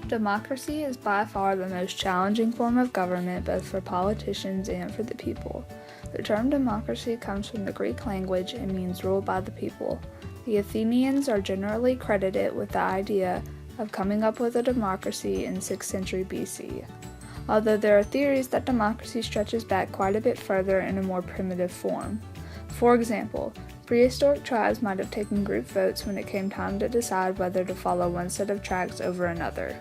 Democracy is by far the most challenging form of government, both for politicians and for the people. The term democracy comes from the Greek language and means ruled by the people. The Athenians are generally credited with the idea of coming up with a democracy in 6th century BC, although there are theories that democracy stretches back quite a bit further in a more primitive form. For example, prehistoric tribes might have taken group votes when it came time to decide whether to follow one set of tracks over another.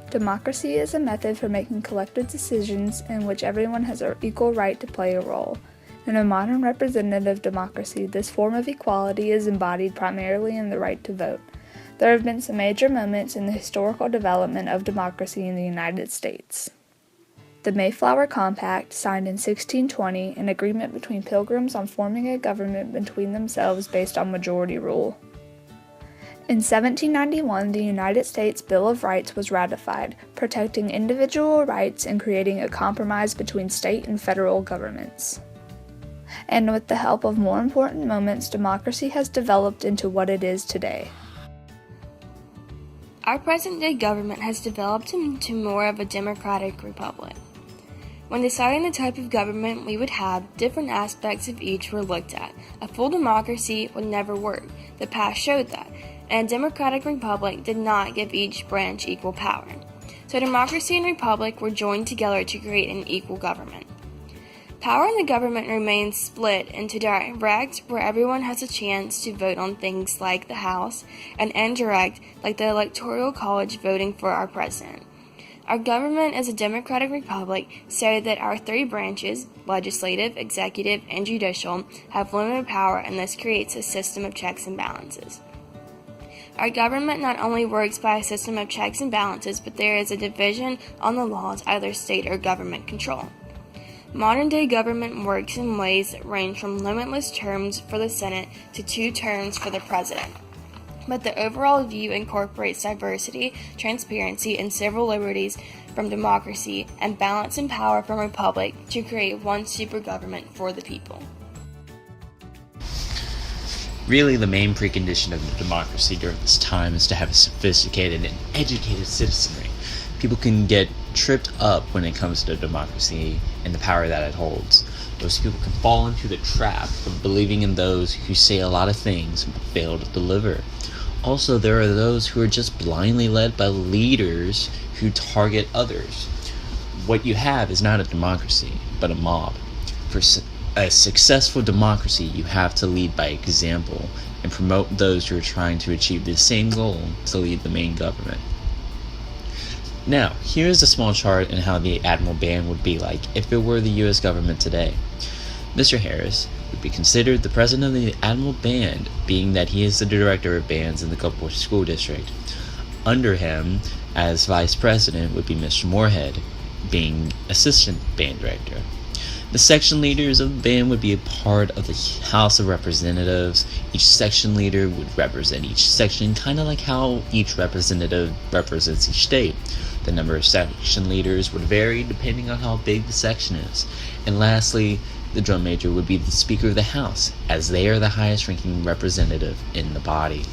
Democracy is a method for making collective decisions in which everyone has an equal right to play a role. In a modern representative democracy, this form of equality is embodied primarily in the right to vote. There have been some major moments in the historical development of democracy in the United States. The Mayflower Compact, signed in 1620, an agreement between Pilgrims on forming a government between themselves based on majority rule. In 1791, the United States Bill of Rights was ratified, protecting individual rights and creating a compromise between state and federal governments. And with the help of more important moments, democracy has developed into what it is today. Our present-day government has developed into more of a democratic republic. When deciding the type of government we would have, different aspects of each were looked at. A full democracy would never work. The past showed that. And a democratic republic did not give each branch equal power. So democracy and republic were joined together to create an equal government. Power in the government remains split into direct, where everyone has a chance to vote on things like the House, and indirect, like the Electoral College voting for our president. Our government is a democratic republic, so that our three branches, legislative, executive, and judicial, have limited power, and this creates a system of checks and balances. Our government not only works by a system of checks and balances, but there is a division on the laws either state or government control. Modern-day government works in ways that range from limitless terms for the Senate to 2 terms for the President. But the overall view incorporates diversity, transparency, and civil liberties from democracy and balance and power from republic to create one super government for the people. Really, the main precondition of democracy during this time is to have a sophisticated and educated citizenry. People can get tripped up when it comes to democracy and the power that it holds. Most people can fall into the trap of believing in those who say a lot of things but fail to deliver. Also, there are those who are just blindly led by leaders who target others. What you have is not a democracy, but a mob. For a successful democracy, you have to lead by example and promote those who are trying to achieve the same goal to lead the main government. Now, here's a small chart on how the Admiral Band would be like if it were the U.S. government today. Mr. Harris would be considered the president of the Admiral Band, being that he is the director of bands in the Gulfport School District. Under him, as vice president, would be Mr. Moorhead, being assistant band director. The section leaders of the band would be a part of the House of Representatives. Each section leader would represent each section, kind of like how each representative represents each state. The number of section leaders would vary depending on how big the section is. And lastly, the drum major would be the Speaker of the House, as they are the highest ranking representative in the body.